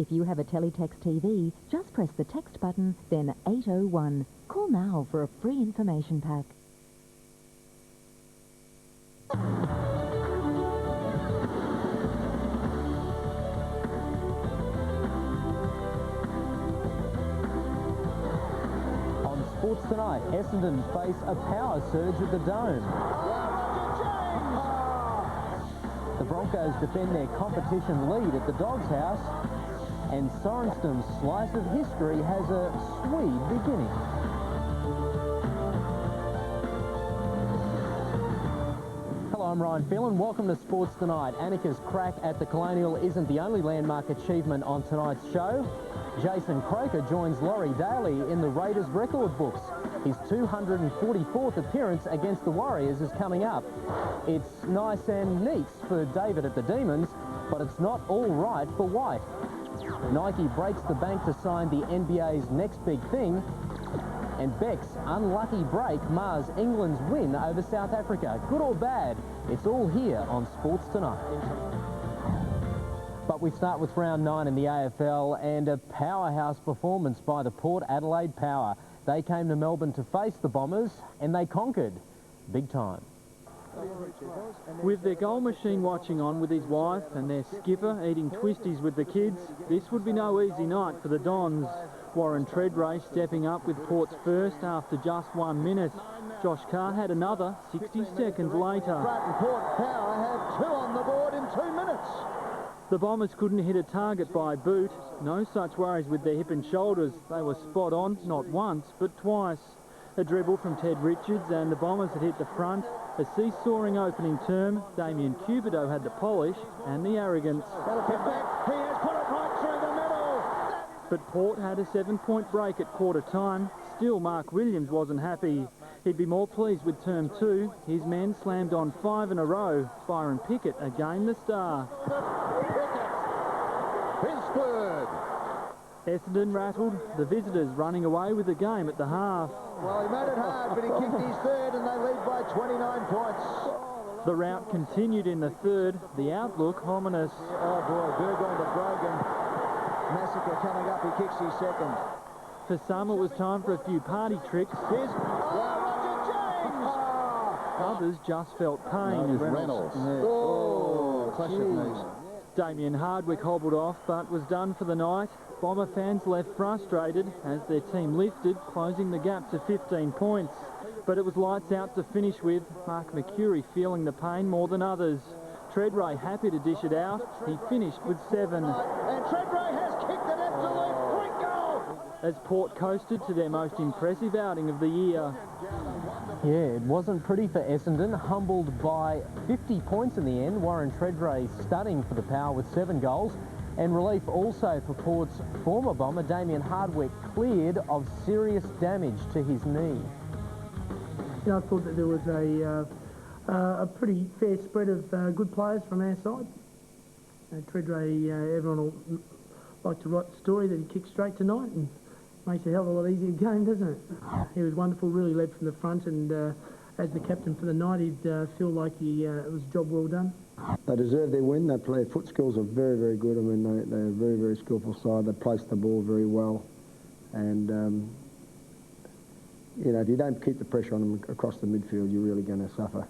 If you have a teletext TV, just press the text button, then 801. Call now for a free information pack. On Sports Tonight, Essendon face a power surge at the Dome. The Broncos defend their competition lead at the Dogs' House, and Sorensen's slice of history has a Swede beginning. Hello, I'm Ryan Phelan. Welcome to Sports Tonight. Annika's crack at the Colonial isn't the only landmark achievement on tonight's show. Jason Croker joins Laurie Daly in the Raiders record books. His 244th appearance against the Warriors is coming up. It's nice and neat for David at the Demons, but it's not all right for White. Nike breaks the bank to sign the NBA's next big thing, and Beck's unlucky break mars England's win over South Africa. Good or bad, it's all here on Sports Tonight. But we start with round 9 in the AFL and a powerhouse performance by the Port Adelaide Power. They came to Melbourne to face the Bombers and they conquered big time. With their goal machine watching on with his wife and their skipper eating twisties with the kids, this would be no easy night for the Dons. Warren Treadray stepping up with Port's first after just 1 minute. Josh Carr had another 60 seconds later. Port Power had 2 on the board in 2 minutes. The Bombers couldn't hit a target by boot. No such worries with their hip and shoulders. They were spot on, not once, but twice. A dribble from Ted Richards and the Bombers had hit the front. A seesawing opening term. Damien Cubido had the polish and the arrogance. He has put it right through the middle. But Port had a 7-point break at quarter time. Still, Mark Williams wasn't happy. He'd be more pleased with term 2. His men slammed on 5 in a row. Byron Pickett again the star. His third. Essendon rattled, the visitors running away with the game at the half. Well, he made it hard, but he kicked his third and they lead by 29 points. The rout continued in the third, the outlook ominous. Oh boy, Burgoyne to Brogan. Massacre coming up, he kicks his second. For some, it was time for a few party tricks. Here's Roger James! Others just felt pain. Reynolds. Oh, clash of knees. Damien Hardwick hobbled off, but was done for the night. Bomber fans left frustrated as their team lifted, closing the gap to 15 points. But it was lights out to finish with, Mark McCurry feeling the pain more than others. Treadray happy to dish it out. He finished with 7. And Treadray has kicked an absolute freak goal! As Port coasted to their most impressive outing of the year. Yeah, it wasn't pretty for Essendon, humbled by 50 points in the end. Warren Treadray stunning for the Power with 7 goals. And relief also for Port's former bomber, Damien Hardwick, cleared of serious damage to his knee. Yeah, I thought that there was a pretty fair spread of good players from our side. Treadray, everyone will like to write the story that he kicked straight tonight and makes a hell of a lot easier game, doesn't it? He was wonderful, really led from the front, and as the captain for the night, he'd feel like it was a job well done. They deserve their win. Their foot skills are very, very good. I mean, they're a very, very skillful side. They placed the ball very well. And, you know, if you don't keep the pressure on them across the midfield, you're really going to suffer.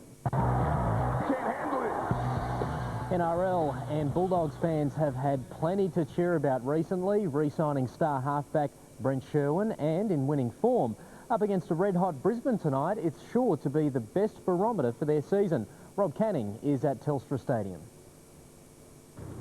NRL and Bulldogs fans have had plenty to cheer about recently, re-signing star halfback Brent Sherwin and in winning form. Up against a red-hot Brisbane tonight, it's sure to be the best barometer for their season. Rob Canning is at Telstra Stadium.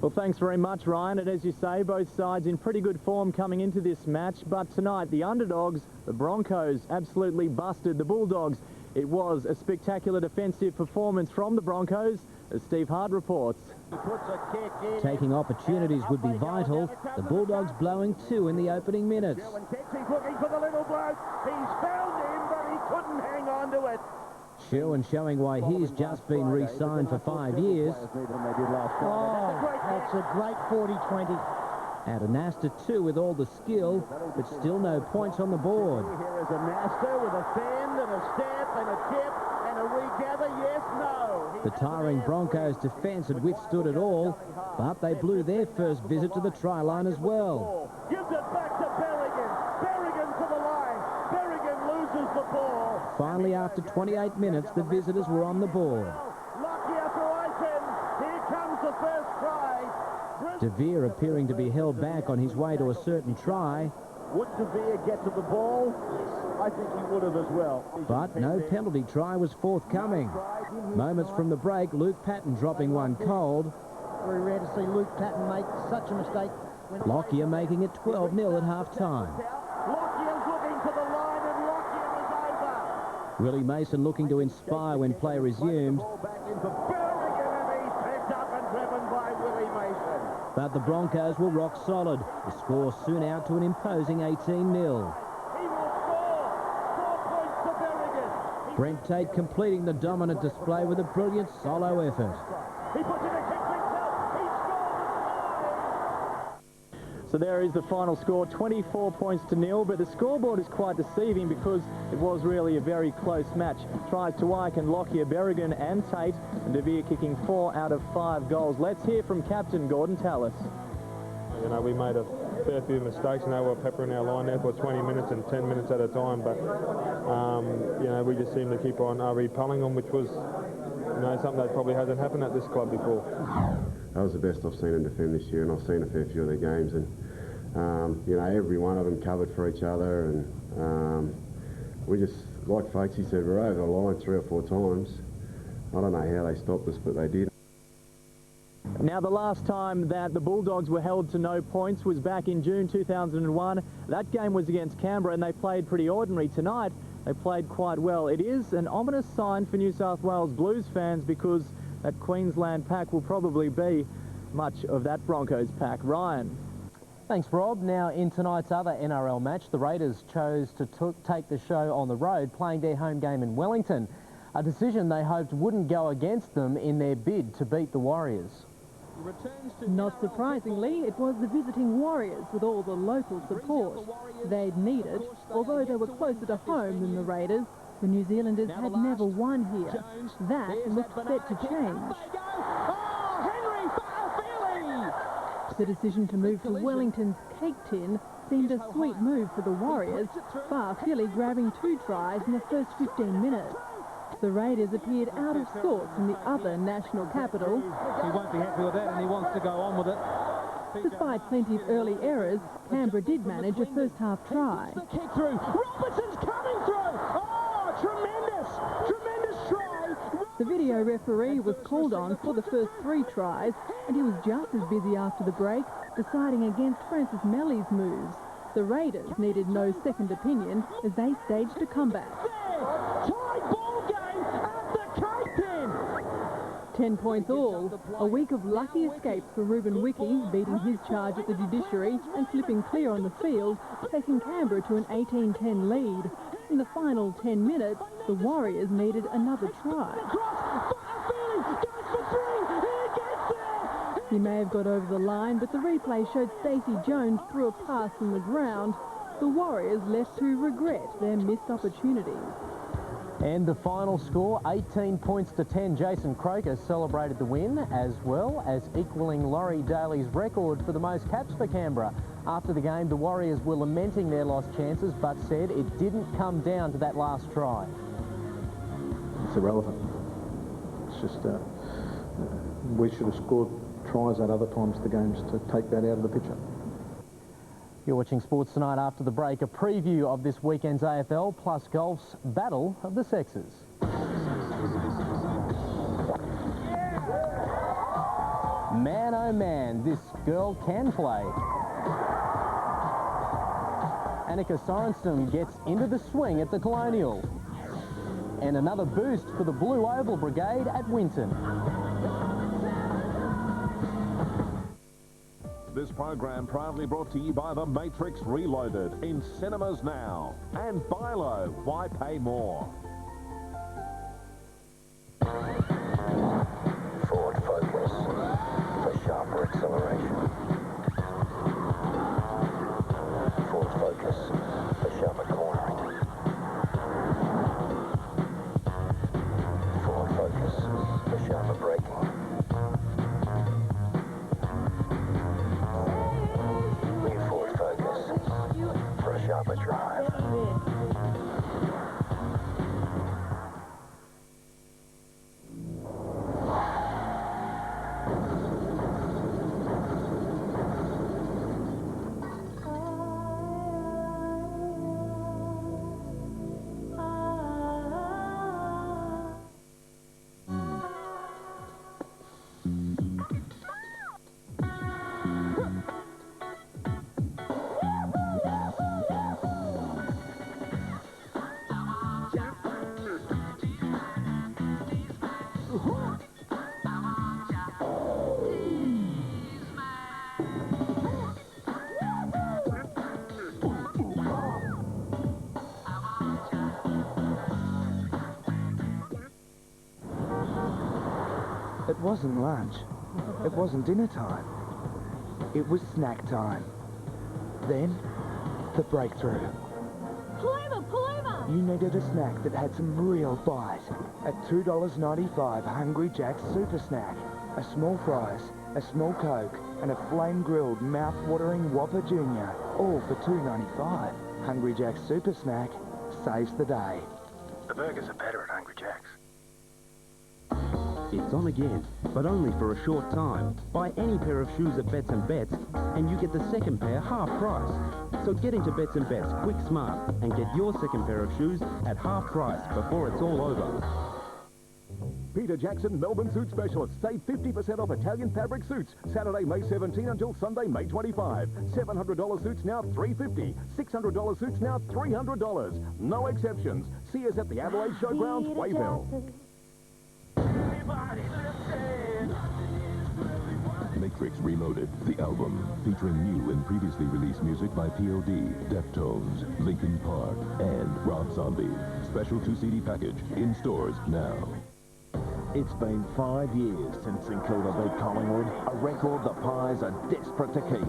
Well, thanks very much, Ryan. And as you say, both sides in pretty good form coming into this match. But tonight, the underdogs, the Broncos, absolutely busted the Bulldogs. It was a spectacular defensive performance from the Broncos, as Steve Hart reports. Taking opportunities would be vital. The Bulldogs blowing 2 in the opening minutes. He's looking for the little bloke. He's found him, but he couldn't hang on to it. Sherwin showing why he's just been re-signed for 5 years. That's a great 40-20. And a Nasta 2 with all the skill, but still no points on the board. Here is a Nasta with a fend and a step and a chip and we gather, yes, no. The tiring Broncos' defence had withstood it all, but they blew their first visit to the try line as well. Gives it back to Berrigan. Berrigan to the line. Berrigan loses the ball. Finally, after 28 minutes, the visitors were on the board. Lockyer to Aiken. Here comes the first try. De Vere appearing to be held back on his way to a certain try, Would De Vere get to the ball? I think he would have as well. but no penalty try was forthcoming. Moments from the break, Luke Patton dropping one cold. Very rare to see Luke Patton make such a mistake. Lockyer making it 12-0 at half-time. Lockyer's looking to the line, and Lockyer is over. Willie Mason looking to inspire when play resumed, Ball back into Berrigan, and he's picked up and driven by Willie Mason. but the Broncos were rock solid. The score soon out to an imposing 18-0. He will score. 4 points to Berrigan. Brent Tate completing the dominant display with a brilliant solo effort. He puts in a kick for himself. He scores. So there is the final score, 24 points to 0, but the scoreboard is quite deceiving because it was really a very close match. Tries to Aiken, Lockyer, Berrigan and Tate, and De Vere kicking 4 out of 5 goals. Let's hear from Captain Gordon Tallis. You know, we made a fair few mistakes, and they were peppering our line there for 20 minutes and 10 minutes at a time, but, you know, we just seemed to keep on repelling them, which was, you know, something that probably hasn't happened at this club before. That was the best I've seen them defend this year, and I've seen a fair few of their games, and you know, every one of them covered for each other, and we just, like Folksy said, we're over the line 3 or 4 times. I don't know how they stopped us, but they did. Now, the last time that the Bulldogs were held to no points was back in June 2001. That game was against Canberra, and they played pretty ordinary. Tonight, they played quite well. It is an ominous sign for New South Wales Blues fans because that Queensland pack will probably be much of that Broncos pack. Ryan. Thanks, Rob. Now, in tonight's other NRL match, the Raiders chose to take the show on the road, playing their home game in Wellington, a decision they hoped wouldn't go against them in their bid to beat the Warriors. Not surprisingly, it was the visiting Warriors with all the local support they'd needed. Although they were closer to home than the Raiders, the New Zealanders had never won here. That looked set to change. The decision to move to Wellington's Cake Tin seemed a sweet move for the Warriors, Feely grabbing 2 tries in the first 15 minutes. The Raiders appeared out of sorts in the other national capital. He won't be happy with that, and he wants to go on with it. Despite plenty of early errors, Canberra did manage a first-half try. Kick through. Robertson's coming through. Oh, tremendous. Tremendous try. The video referee was called on for the first 3 tries, and he was just as busy after the break, deciding against Francis Melly's moves. The Raiders needed no second opinion as they staged a comeback. Tied ball game at the Cake Tin. 10 points all. A week of lucky escapes for Ruben Wiki, beating his charge at the judiciary and slipping clear on the field, taking Canberra to an 18-10 lead. In the final 10 minutes, the Warriors needed another try. He may have got over the line, but the replay showed Stacey Jones threw a pass from the ground. The Warriors left to regret their missed opportunities. And the final score, 18 points to 10. Jason Croker celebrated the win, as well as equaling Laurie Daly's record for the most caps for Canberra. After the game, the Warriors were lamenting their lost chances, but said it didn't come down to that last try. It's irrelevant. It's just we should have scored tries at other times of the games to take that out of the picture. You're watching Sports Tonight. After the break, a preview of this weekend's AFL plus golf's Battle of the Sexes. Man, oh man, this girl can play. Annika Sorenstam gets into the swing at the Colonial. And another boost for the Blue Oval Brigade at Winton. This program proudly brought to you by The Matrix Reloaded, in cinemas now. And Bilo, why pay more? Forward focus for sharper acceleration. Forward focus for sharper cornering. Harbour Drive. It wasn't lunch. It wasn't dinner time. It was snack time. Then, the breakthrough. Paloma, Paloma! You needed a snack that had some real bite. At $2.95 Hungry Jack's Super Snack. A small fries, a small Coke, and a flame-grilled, mouth-watering Whopper Jr. All for $2.95. Hungry Jack's Super Snack saves the day. The burgers are better at Hungry Jack's. It's on again, but only for a short time. Buy any pair of shoes at Bets and Bets, and you get the second pair half price. So get into Bets and Bets quick smart and get your second pair of shoes at half price before it's all over. Peter Jackson Melbourne Suit Specialist. Save 50% off Italian fabric suits. Saturday, May 17 until Sunday, May 25. $700 suits now $350. $600 suits now $300. No exceptions. See us at the Adelaide Showgrounds, Wayville. Matrix Reloaded, the album, featuring new and previously released music by P.O.D., Deftones, Linkin Park, and Rob Zombie. Special 2-CD package, in stores now. It's been 5 years since St Kilda beat Collingwood, a record the Pies are desperate to keep.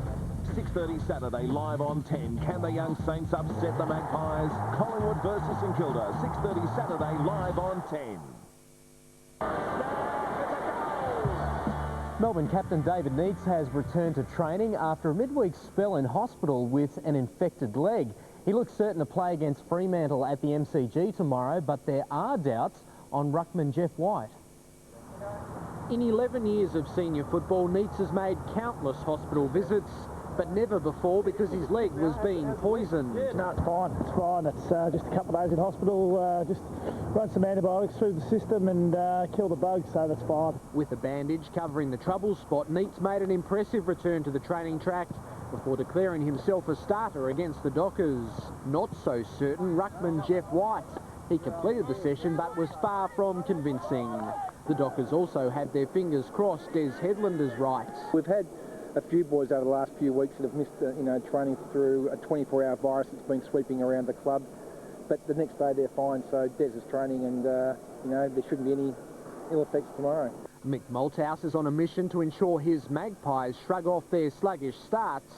6:30 Saturday, live on 10. Can the Young Saints upset the Magpies? Collingwood versus St Kilda, 6:30 Saturday, live on 10. Melbourne captain David Neitz has returned to training after a midweek spell in hospital with an infected leg. He looks certain to play against Fremantle at the MCG tomorrow, but there are doubts on ruckman Jeff White. In 11 years of senior football, Neitz has made countless hospital visits, but never before because his leg was being poisoned. No, it's fine. It's fine. It's just a couple of days in hospital. Just run some antibiotics through the system and kill the bugs, so that's fine. With a bandage covering the trouble spot, Neitz made an impressive return to the training track before declaring himself a starter against the Dockers. Not so certain ruckman Jeff White. He completed the session but was far from convincing. The Dockers also had their fingers crossed Des Headland is right. We've had a few boys over the last few weeks that have missed, training through a 24-hour virus that's been sweeping around the club. But the next day they're fine, so Des is training and, there shouldn't be any ill effects tomorrow. Mick Malthouse is on a mission to ensure his Magpies shrug off their sluggish starts.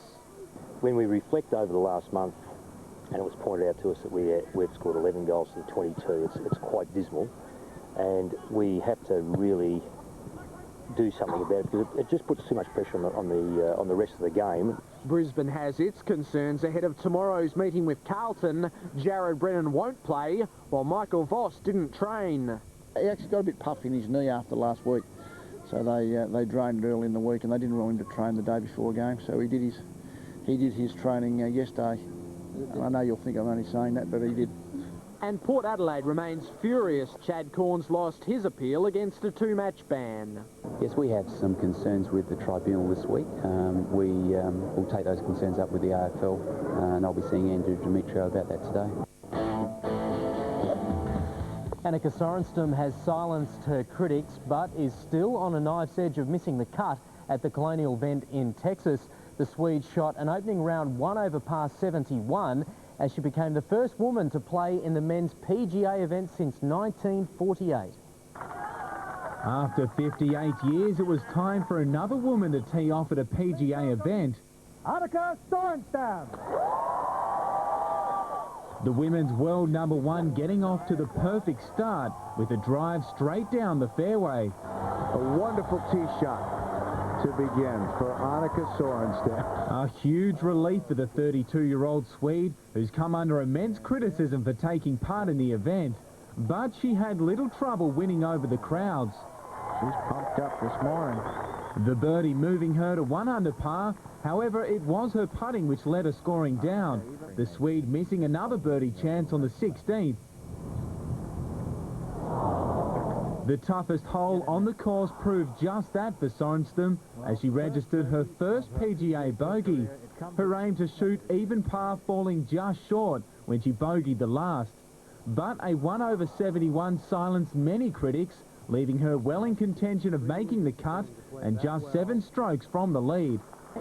When we reflect over the last month, and it was pointed out to us that we've scored 11 goals to 22, it's quite dismal. And we have to really do something about it because it just puts too much pressure on the rest of the game. Brisbane has its concerns ahead of tomorrow's meeting with Carlton. Jared Brennan won't play, while Michael Voss didn't train. He actually got a bit puffed in his knee after last week, so they drained it early in the week, and they didn't want him to train the day before a game. So he did his training yesterday. And I know you'll think I'm only saying that, but he did. And Port Adelaide remains furious. Chad Corns lost his appeal against a two-match ban. Yes, we have some concerns with the tribunal this week. We'll take those concerns up with the AFL, and I'll be seeing Andrew Demetrio about that today. Annika Sorenstam has silenced her critics, but is still on a knife's edge of missing the cut at the Colonial event in Texas. The Swede shot an opening round 1 over par 71 as she became the first woman to play in the men's PGA event since 1948. After 58 years, it was time for another woman to tee off at a PGA event. Annika Sorenstam. The women's world #1 getting off to the perfect start with a drive straight down the fairway. A wonderful tee shot. to begin for Annika Sorenstam. A huge relief for the 32-year-old Swede, who's come under immense criticism for taking part in the event. But she had little trouble winning over the crowds. She's pumped up this morning. The birdie moving her to 1 under par. However, it was her putting which led her scoring down. The Swede missing another birdie chance on the 16th. The toughest hole on the course proved just that for Sorenstam as she registered her first PGA bogey. Her aim to shoot even par falling just short when she bogeyed the last. But a 1 over 71 silenced many critics, leaving her well in contention of making the cut and just 7 strokes from the lead.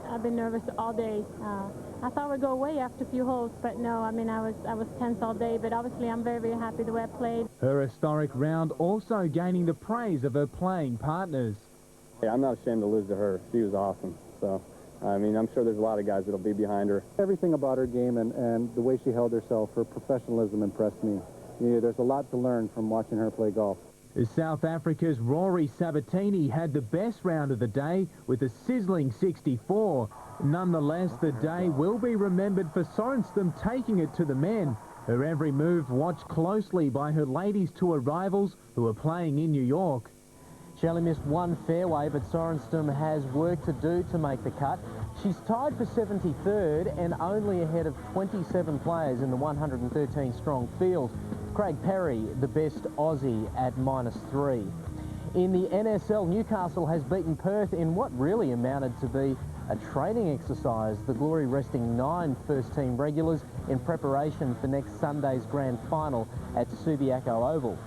I've been nervous all day. I thought it would go away after a few holes, but no, I mean, I was tense all day, but obviously I'm very, very happy the way I played. Her historic round also gaining the praise of her playing partners. Yeah, I'm not ashamed to lose to her. She was awesome. So, I mean, I'm sure there's a lot of guys that'll be behind her. Everything about her game and the way she held herself, her professionalism impressed me. Yeah, there's a lot to learn from watching her play golf. South Africa's Rory Sabatini had the best round of the day with a sizzling 64. Nonetheless, the day will be remembered for Sorenstam taking it to the men. Her every move watched closely by her ladies tour rivals who are playing in New York. She only missed 1 fairway, but Sorenstam has work to do to make the cut. She's tied for 73rd and only ahead of 27 players in the 113-strong field. Craig Perry, the best Aussie, at -3. In the NSL, Newcastle has beaten Perth in what really amounted to be a training exercise. The Glory resting 9 first-team regulars in preparation for next Sunday's grand final at Subiaco Oval.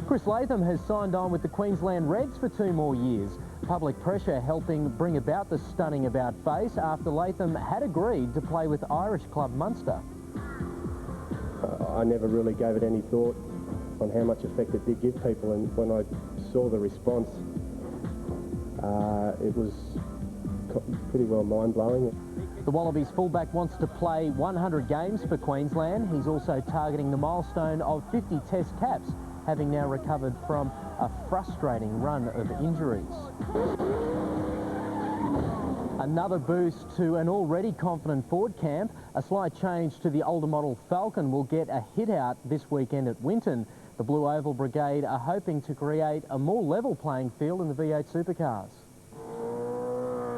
Chris Latham has signed on with the Queensland Reds for 2 more years. Public pressure helping bring about the stunning about-face after Latham had agreed to play with Irish club Munster. I never really gave it any thought on how much effect it did give people, and when I saw the response, it was pretty well mind-blowing. The Wallabies fullback wants to play 100 games for Queensland. He's also targeting the milestone of 50 test caps, having now recovered from a frustrating run of injuries. Another boost to an already confident Ford camp. A slight change to the older model Falcon will get a hit out this weekend at Winton. The Blue Oval Brigade are hoping to create a more level playing field in the V8 supercars.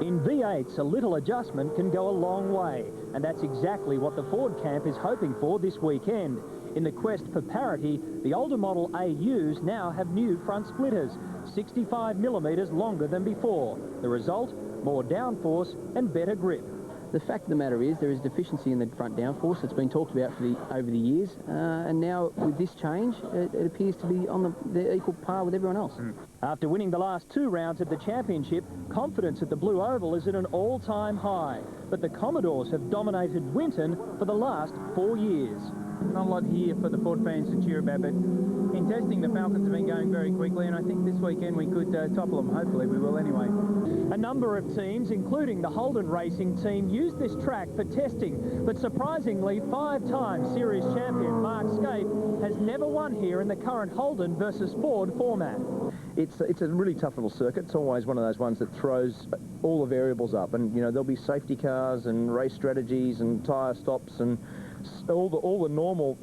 In V8s, a little adjustment can go a long way, and that's exactly what the Ford camp is hoping for this weekend. In the quest for parity, the older model AUs now have new front splitters, 65mm longer than before. The result? More downforce and better grip. The fact of the matter is there is deficiency in the front downforce that's been talked about over the years, and now with this change it appears to be on the equal par with everyone else. After winning the last 2 rounds at the championship, confidence at the Blue Oval is at an all-time high, but the Commodores have dominated Winton for the last 4 years. Not a lot here for the Ford fans to cheer about, but in testing the Falcons have been going very quickly, and I think this weekend we could topple them. Hopefully we will anyway. A number of teams, including the Holden Racing team, used this track for testing, but surprisingly 5-time series champion Mark Scape has never won here in the current Holden versus Ford format. It's a really tough little circuit. It's always one of those ones that throws all the variables up, and you know there'll be safety cars and race strategies and tyre stops and all the normal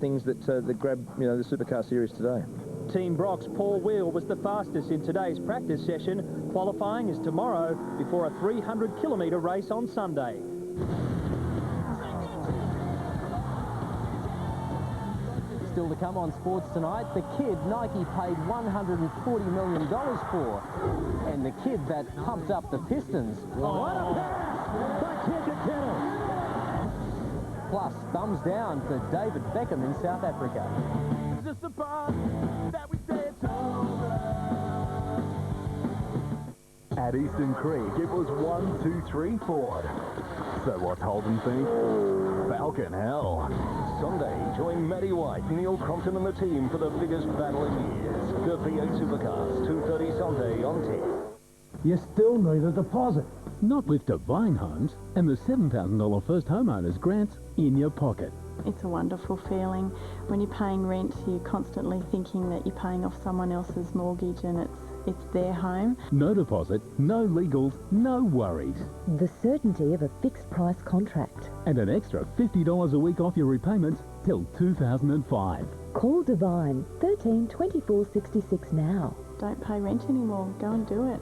things that grab the supercar series today. Team Brock's Paul Wheel was the fastest in today's practice session. Qualifying is tomorrow before a 300-kilometre race on Sunday. Still to come on Sports Tonight, the kid Nike paid $140 million for, and the kid that pumped up the Pistons. What a pass by Kid Kittle. Plus, thumbs down for David Beckham in South Africa. Just a part that we say it's over. At Eastern Creek, it was 1, 2, 3 Ford. So what's Holden think? Falcon hell. Sunday, join Matty White, Neil Crompton and the team for the biggest battle in years. The V8 Supercars, 2:30 Sunday on 10. You still need a deposit. Not with Divine Homes and the $7,000 first homeowners grants in your pocket. It's a wonderful feeling. When you're paying rent, you're constantly thinking that you're paying off someone else's mortgage, and It's their home. No deposit, no legals, no worries. The certainty of a fixed price contract. And an extra $50 a week off your repayments till 2005. Call Divine 13 24 66 now. Don't pay rent anymore. Go and do it.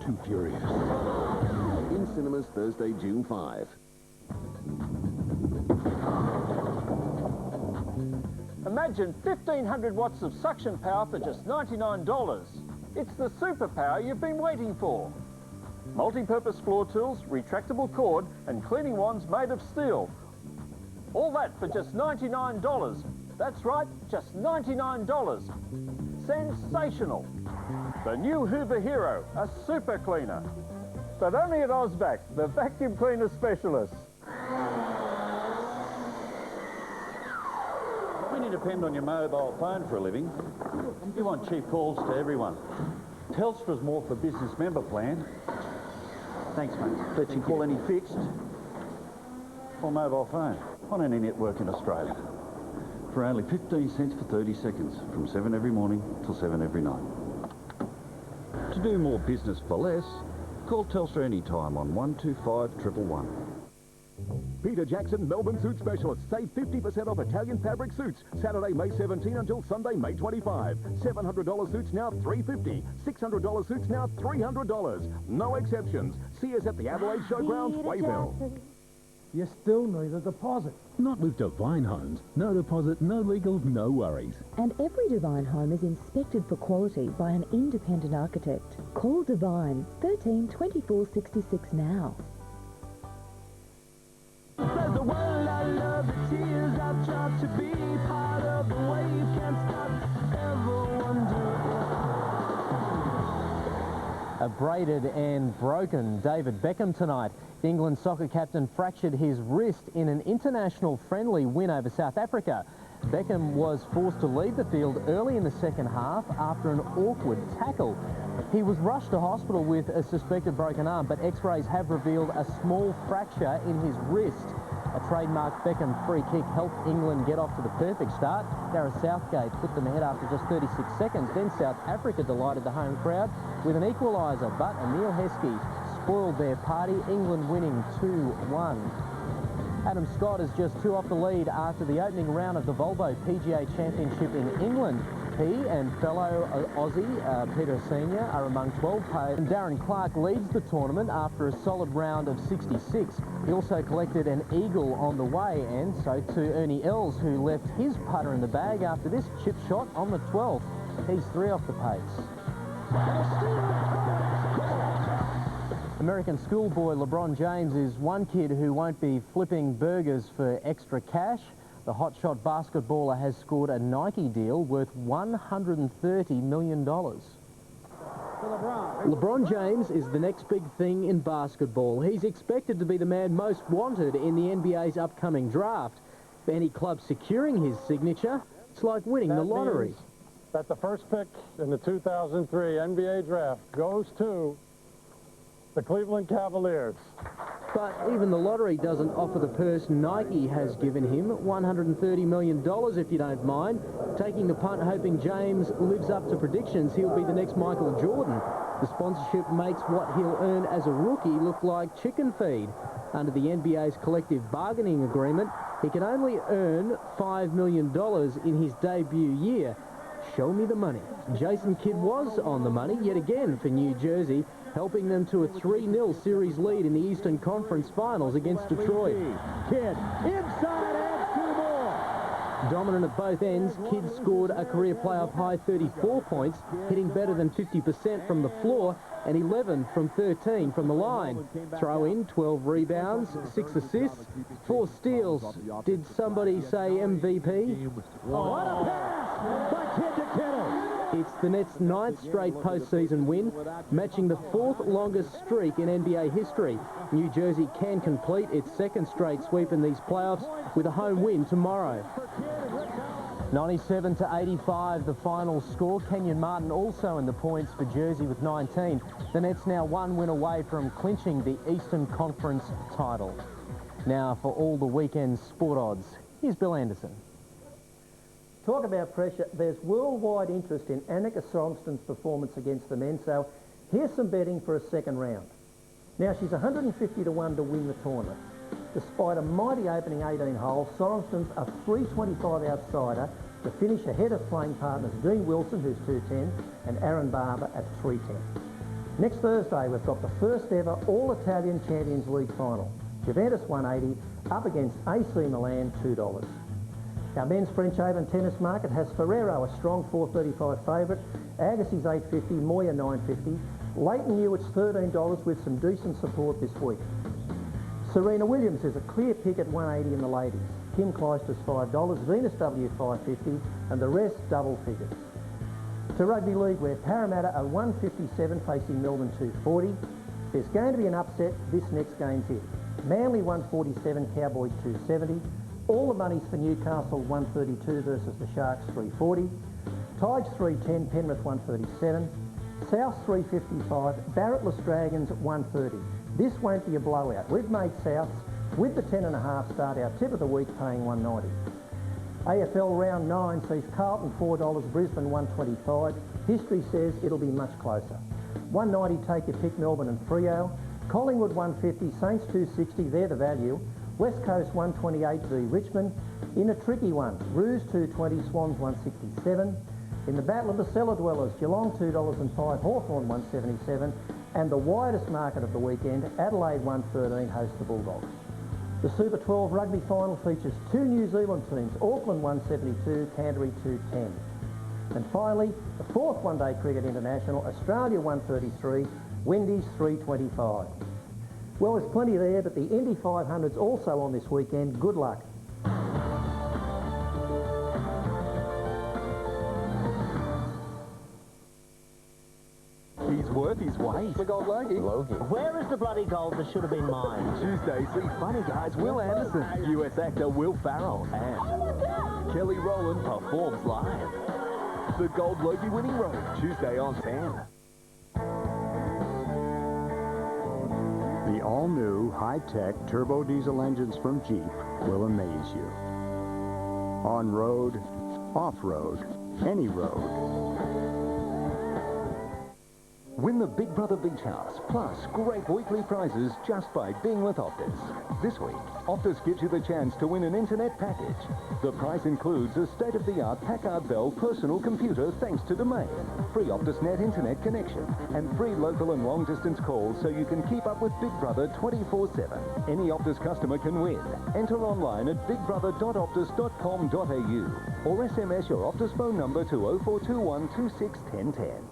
Too Furious. In cinemas Thursday, June 5. Imagine 1,500 watts of suction power for just $99. It's the superpower you've been waiting for. Multi-purpose floor tools, retractable cord, and cleaning wands made of steel. All that for just $99. That's right, just $99. Sensational. The new Hoover Hero, a super cleaner. But only at Ozvac, the vacuum cleaner specialist. When you depend on your mobile phone for a living, you want cheap calls to everyone. Telstra's more for business member plan. Thanks, mate. Lets you call any fixed or mobile phone on any network in Australia for only 15 cents for 30 seconds, from 7 every morning till 7 every night. To do more business for less, call Telstra anytime on 125 111. Peter Jackson, Melbourne Suit Specialist. Save 50% off Italian fabric suits. Saturday, May 17 until Sunday, May 25. $700 suits now $350. $600 suits now $300. No exceptions. See us at the Adelaide Showgrounds, Wayville. You still need a deposit. Not with Divine Homes. No deposit, no legals, no worries. And every Divine home is inspected for quality by an independent architect. Call Divine 13 24 66 now. There's a world I love, the tears I've tried to be part of the wave, can't stop ever wondering. Abraded and broken David Beckham tonight. The England soccer captain fractured his wrist in an international friendly win over South Africa. Beckham was forced to leave the field early in the second half after an awkward tackle. He was rushed to hospital with a suspected broken arm, but x-rays have revealed a small fracture in his wrist. A trademark Beckham free kick helped England get off to the perfect start. Gareth Southgate put them ahead after just 36 seconds. Then South Africa delighted the home crowd with an equaliser, but Emile Heskey spoiled their party, England winning 2-1. Adam Scott is just 2 off the lead after the opening round of the Volvo PGA Championship in England. He and fellow Aussie Peter Senior are among 12 players. And Darren Clark leads the tournament after a solid round of 66. He also collected an eagle on the way, and so too Ernie Els, who left his putter in the bag after this chip shot on the 12th. He's 3 off the pace. American schoolboy LeBron James is one kid who won't be flipping burgers for extra cash. The hotshot basketballer has scored a Nike deal worth $130 million. LeBron James is the next big thing in basketball. He's expected to be the man most wanted in the NBA's upcoming draft. For any club securing his signature, it's like winning the lottery. That the first pick in the 2003 NBA draft goes to the Cleveland Cavaliers. But even the lottery doesn't offer the purse Nike has given him, $130 million if you don't mind. Taking the punt, hoping James lives up to predictions, he'll be the next Michael Jordan. The sponsorship makes what he'll earn as a rookie look like chicken feed. Under the NBA's collective bargaining agreement, he can only earn $5 million in his debut year. Show me the money. Jason Kidd was on the money yet again for New Jersey, helping them to a 3-0 series lead in the Eastern Conference Finals against Detroit. Kidd inside, adds 2 more. Dominant at both ends, Kidd scored a career playoff high 34 points, hitting better than 50% from the floor and 11 from 13 from the line. Throw in 12 rebounds, 6 assists, 4 steals. Did somebody say MVP? What a pass! Backhand to Kettle. It's the Nets' 9th straight postseason win, matching the 4th longest streak in NBA history. New Jersey can complete its 2nd straight sweep in these playoffs with a home win tomorrow. 97 to 85, the final score. Kenyon Martin also in the points for Jersey with 19. The Nets now 1 win away from clinching the Eastern Conference title. Now for all the weekend sport odds, here's Bill Anderson. Talk about pressure. There's worldwide interest in Annika Sorenstam's performance against the men, so here's some betting for a second round. Now, she's 150 to 1 to win the tournament. Despite a mighty opening 18 hole, Sorenstam's a 325 outsider to finish ahead of playing partners Dean Wilson, who's 210, and Aaron Barber at 310. Next Thursday, we've got the first ever All-Italian Champions League final. Juventus 180 up against AC Milan $2. Our men's French Open tennis market has Ferrero, a strong 435 favourite, Agassi's 850, Moya 950, Leighton Hewitt's $13 with some decent support this week. Serena Williams is a clear pick at 180 in the ladies. Kim Clijsters $5, Venus W 550, and the rest double figures. To rugby league, where Parramatta are 157 facing Melbourne 240. There's going to be an upset. This next game's it. Manly 147, Cowboys 270. All the money's for Newcastle 132 versus the Sharks 340. Tigers 310, Penrith 137. South 355, Barrettless Dragons 130. This won't be a blowout. We've made Souths with the 10.5 start our tip of the week paying 190. AFL round 9 sees Carlton $4, Brisbane 125. History says it'll be much closer. 190 take your pick, Melbourne and Freo. Collingwood 150, Saints 260, they're the value. West Coast 128 v Richmond. In a tricky one, Roos 220, Swans 167. In the Battle of the Cellar Dwellers, Geelong $2.05, Hawthorn 177. And the widest market of the weekend, Adelaide 113 hosts the Bulldogs. The Super 12 rugby final features 2 New Zealand teams, Auckland 172, Canterbury 210. And finally, the 4th one-day cricket international, Australia 133, Windies 325. Well, there's plenty there, but the Indy 500's also on this weekend. Good luck. He's worth his weight. The gold Logie. Where is the bloody gold that should have been mine? Tuesday, see funny guys Will Anderson, US actor Will Ferrell, and Kelly Rowland performs live. The Gold Logie Winning Road, Tuesday on 10. The all-new, high-tech turbo diesel engines from Jeep will amaze you. On-road, off-road, any road. Win the Big Brother Beach House, plus great weekly prizes just by being with Optus. This week, Optus gives you the chance to win an internet package. The prize includes a state-of-the-art Packard Bell personal computer thanks to Domain, free OptusNet internet connection, and free local and long-distance calls so you can keep up with Big Brother 24/7. Any Optus customer can win. Enter online at bigbrother.optus.com.au or SMS your Optus phone number to 0421 26 1010.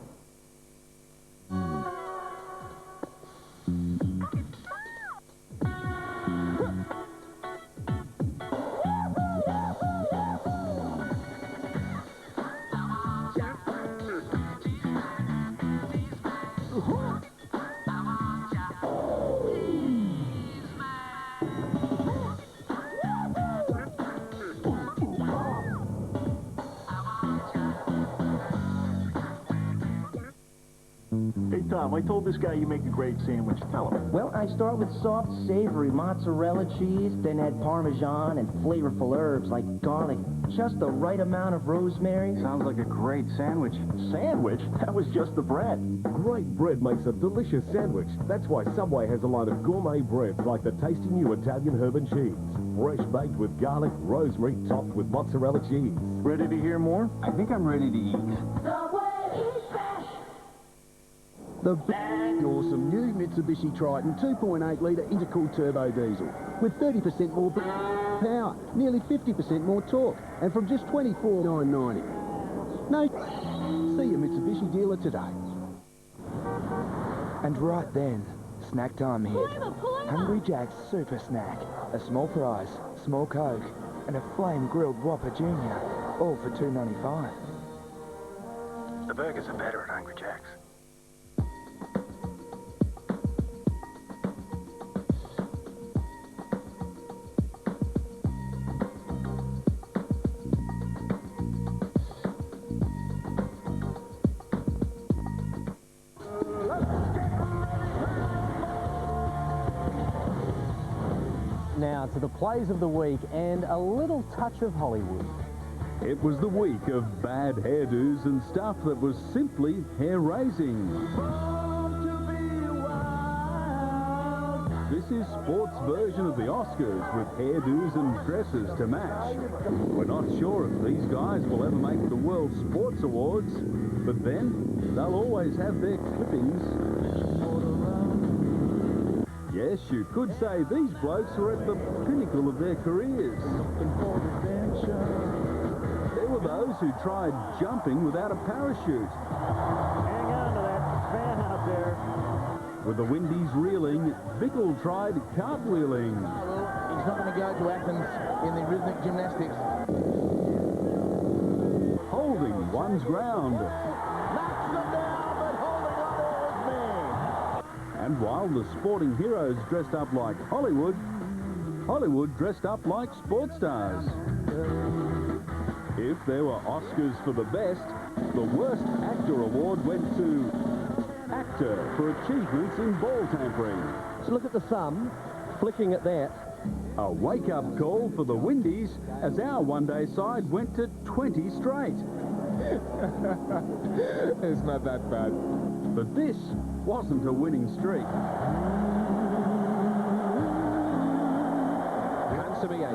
Tom, I told this guy you make a great sandwich. Tell him. Well, I start with soft, savory mozzarella cheese, then add Parmesan and flavorful herbs like garlic, just the right amount of rosemary. Sounds like a great sandwich. Sandwich? That was just the bread. Great bread makes a delicious sandwich. That's why Subway has a line of gourmet breads like the tasty new Italian herb and cheese. Fresh baked with garlic, rosemary, topped with mozzarella cheese. Ready to hear more? I think I'm ready to eat. The awesome new Mitsubishi Triton 2.8-litre intercooled turbo diesel with 30% more power, nearly 50% more torque, and from just $24,990. No, see your Mitsubishi dealer today. And right then, snack time hit. Hungry Jack's Super Snack. A small fries, small Coke, and a flame grilled Whopper Jr. All for $2.95. The burgers are better at Hungry Jack's. Now to the plays of the week and a little touch of Hollywood. It was the week of bad hairdos and stuff that was simply hair-raising. This is sports' version of the Oscars with hairdos and dresses to match. We're not sure if these guys will ever make the World Sports Awards, but then they'll always have their clippings. Yes, you could say these blokes are at the pinnacle of their careers. There were those who tried jumping without a parachute. Hang on to that fan out there. With the Windies reeling, Bickle tried cartwheeling. He's not going to go to Athens in the rhythmic gymnastics. Holding one's ground. And while the sporting heroes dressed up like Hollywood, Hollywood dressed up like sports stars. If there were Oscars for the best, the worst actor award went to actor for achievements in ball tampering. So look at the thumb, flicking at that. A wake-up call for the Windies as our one-day side went to 20 straight. It's not that bad. But this wasn't a winning streak. To be 8. That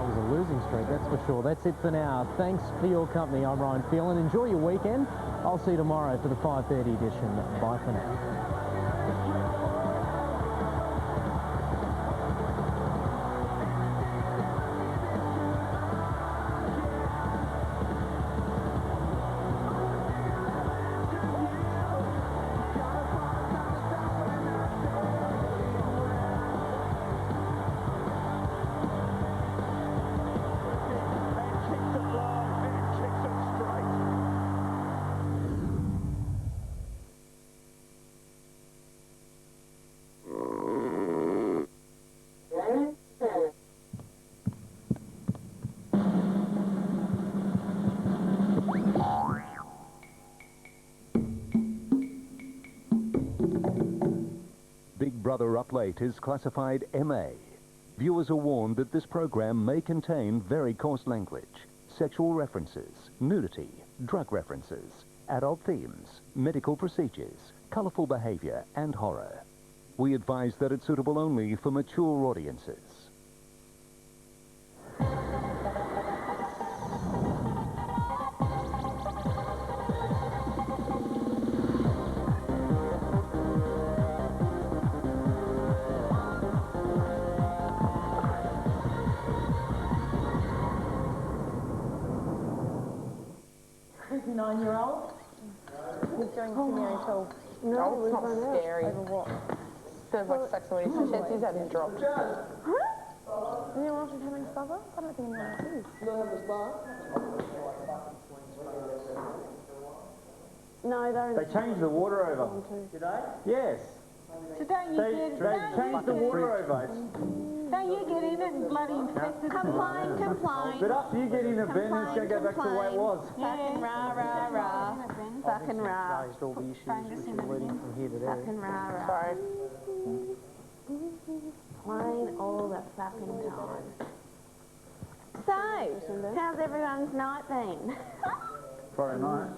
was a losing streak, that's for sure. That's it for now. Thanks for your company. I'm Ryan Phelan. Enjoy your weekend. I'll see you tomorrow for the 5:30 edition. Bye for now. Big Brother Up Late is classified MA. Viewers are warned that this program may contain very coarse language, sexual references, nudity, drug references, adult themes, medical procedures, colourful behaviour and horror. We advise that it's suitable only for mature audiences. Nine-year-old? He's going to Mary Toll. No, it's not scary. Over what? Sounds like Saxon when he says he's hadn't dropped. Huh? Anyone else is having supper? I don't think anyone else is. Do they have a spa? No, They changed the water over. Did they? Yes. So don't you They changed the water over. Don't you get in it and bloody infect it? Complain, complain. But after you get in it, Ben, it's going to go back to the way it was. Fucking rah, rah, rah. Fucking rah. Raised all the issues which are leading from here to there. Fucking rah, rah. Sorry. Plain all the fucking time. So, how's everyone's night been? Friday night.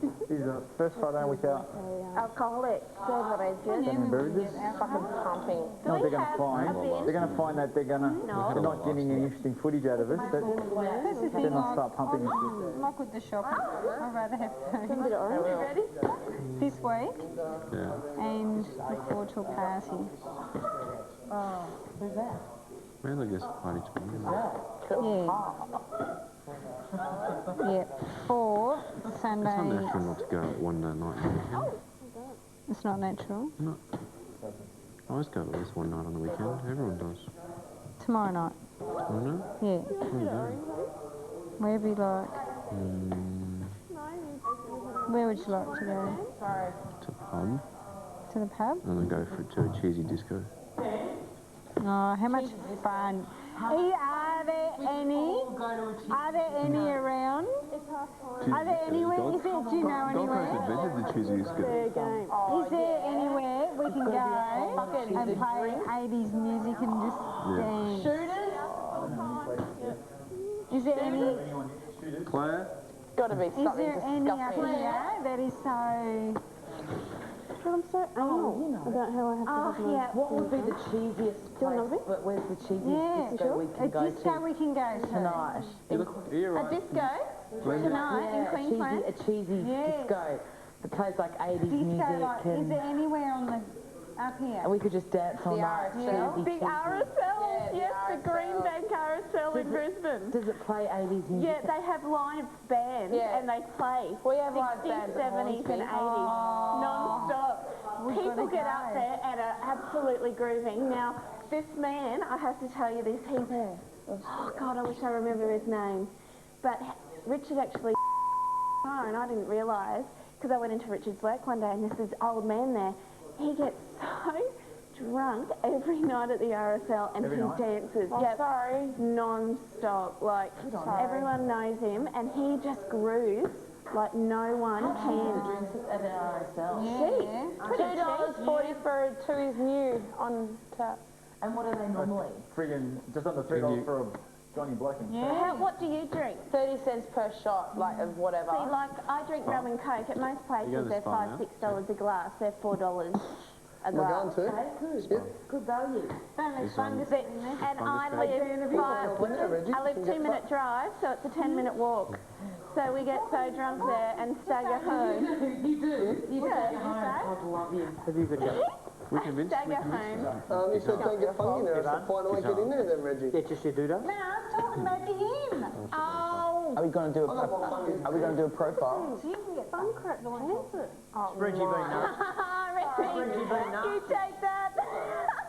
This is the first Friday without Alcoholic beverages. Fucking pumping. No, they're going to find. They're going to find that they're not getting any interesting footage out of us. But then they'll start pumping us. Like with the shopping, I'd rather have food. Ready? This week. Yeah. And look forward to a party. Oh, who's that? Well, I guess party Yeah. Yeah. For Sunday. It's not natural not to go one night on the weekend. It's not natural. No. I always go at least one night on the weekend. Everyone does. Tomorrow night. Yeah. Wherever you like. Where would you like to go? Sorry. To pub. To the pub? And then go to a cheesy disco. Oh, how much fun. Are there any around? Are there anywhere? Is there, do you know anywhere? Gold Coast Adventure, the cheesy disco. Is there anywhere we can go and play 80s music and just dance? Shooters? Is there any? Claire? Got to be Is something there any up disgusting. here that is so? I'm so anal about how I have to have my... Yeah. What would be the cheesiest place? Where's the cheesiest disco we can go to? A disco we can go to. Tonight. A disco? Tonight in Queensland? A cheesy disco that plays like 80s music. Like, is there anywhere on the up here? And we could just dance all night. RSL. Big RSL, yes, the Green Bank RSL in Brisbane. Does it play 80s music? Yeah, they have live bands and they play. We have live bands 70s and 80s, non-stop. People get up there and are absolutely grooving. Now, this man, I have to tell you this, oh God, I wish I remember his name. But Richard actually and I didn't realise, because I went into Richard's work one day and there's this old man there. He gets so drunk every night at the RSL and he dances. Sorry. Non-stop. Like, everyone knows him and he just grooves like no one can. At the RSL. Cheap. $2.40 for 2 is new on tap. And what are they normally? Friggin' just under $3 for a Johnny Black and What do you drink? 30 cents per shot, like, of whatever. See, like, I drink rum and coke. At most places, they're $5, $6 a glass. They're $4 a glass. Good value. And I live 2-minute drive, so it's a 10-minute walk. So we get so drunk there and stagger home. You do? You Yeah, stagger home. I love you. Have you been We convinced Stagger home. You said don't get funny there. Why don't I get in there then, Reggie? Yeah, just you do that. No, I'm talking about him. Oh. Are we going to do a profile? So you can get fun crap the answer. Reggie being nasty. You take that.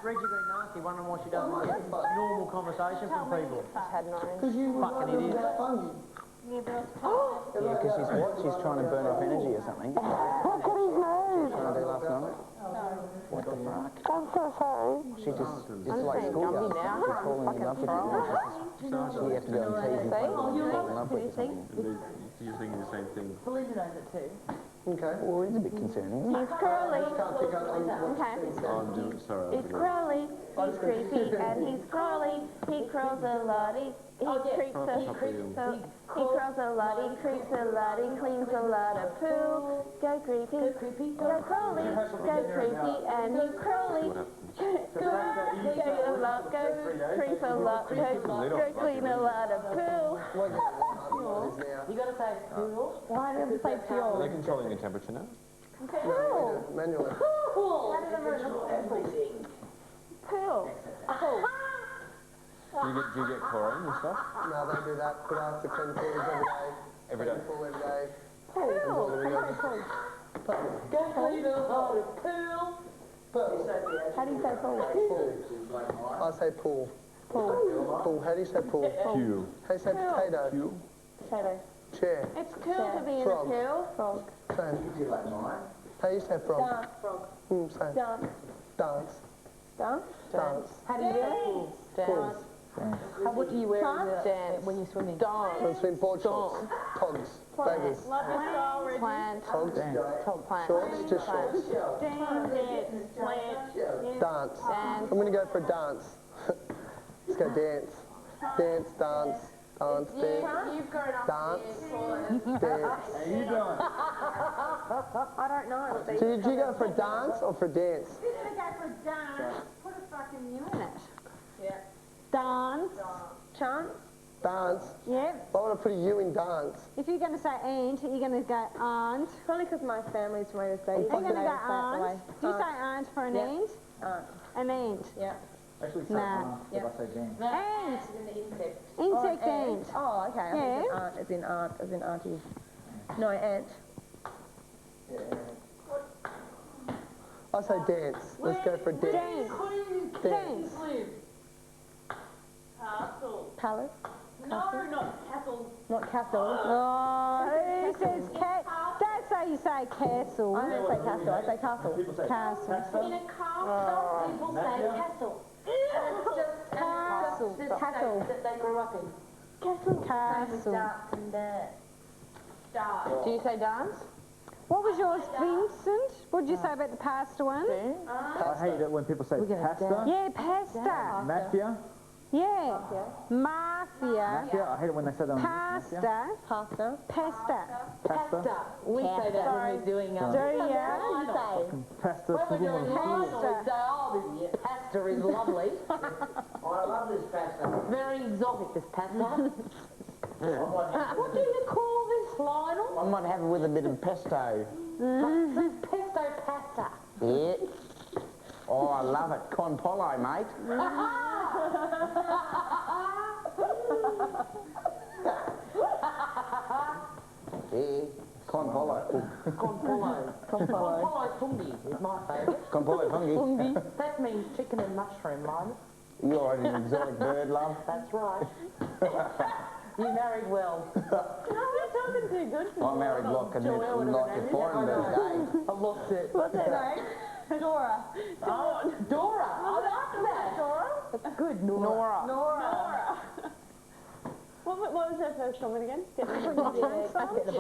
Reggie being nasty, wondering why she doesn't get normal conversation from people. Because you fucking idiot. Yeah, because she's what? She's trying to burn off energy or something. Look at his nose. Trying to do last night? What the fuck? I'm so sorry. She just, it's like school girls. She's falling in love with you. You have to go and tease and play with you fall in love with or something. You're thinking the same thing. Belinda knows it too. Okay. Well, it's a bit concerning, isn't it? He's curly. Oh, I'm doing, sorry. He's curly. He's creepy and he's crawly. He crawls a lot. He creeps a lot. He creeps a lot. He cleans a lot of poo. Go creepy. Go crawly. Go creepy and he's crawly. Go a lot. Go creep a lot. Go clean a lot of poo. You got to say cool. Why do you say Are pure? they controlling the temperature now? Poo. Manually. Poo. Do you get chlorine and stuff? No, they do that, but I have to clean pools every day. Every day? Pool every day. Go clean a lot of pool. How do you say poo? I say pool. Pool. Pool. How do you say pool? Pew. How do you say potato? Pew. Potato. Chair. It's cool to be in the Frog. pool. Frog. Same. How do you say frog? Dance. Frog. Same. Dance. Dance. Dance. Dance. How do you do it? Dance. What do you wear Dance. when you're swimming? Dance. When swim board shorts. Togs. Baggers. Plant. Togs. Plant. Shorts. Just shorts. Dance. I'm going to go for a dance. Let's go dance. Dance, dance. Dance, dance. You've grown up Dance. Dance. How you doing? I don't know. So did you go for dance or for dance? If you're going to go for a dance, put a fucking U in it. Yeah. Dance. Chant. Dance? Yeah. Why would I put a U in dance? If you're going to say aunt, you're going to go aunt. Probably because my family's from overseas. You're going to go aunt. Do you say aunt for an aunt? Aunt. An aunt. Yeah. Actually, say Nah. if I say Dan. Aunt. Insect. Insect aunt. Oh, okay. Yeah. Aunt, as in auntie. No, aunt. I say dance. Let's go for a dance. Dance. Dance. Castle. Palace? No, not castle. Not castle. Oh, who says cat? Don't say you say castle. I don't say castle, I say castle. Castle. In a castle, people say castle. And it's just Castle. the Castle. state that they grew up in. Castle. Castle. Dance and dance. Dance. Do you say dance? What was yours, Vincent? What did you say about the pasta one? I hate it when people say pasta. Yeah, pasta. Mafia. Yeah. Mafia. Mafia. I hate it when they say that on Pasta. Pasta. Pasta. Pasta. We say that when we're doing Do you? Pasta. When we're doing Pasta. we say, oh, this pasta is lovely. I love this pasta. Very exotic, this pasta. What do you call this, Lionel? I might have it with a bit of pesto. Pesto pasta. Yeah. Oh, I love it. Con polo, mate. Yeah. Con polo. Con polo. Con polo fungi is my favourite. Con polo fungi. That means chicken and mushroom, Lionel. You're an exotic bird, love. That's right. You married well. No, you're talking too good for I married like a foreign bird, eh? I lost it. What's her name? Dora. Oh, Dora. I like that. Dora? That's good, Nora. Nora. What was her first comment again? Get the Get the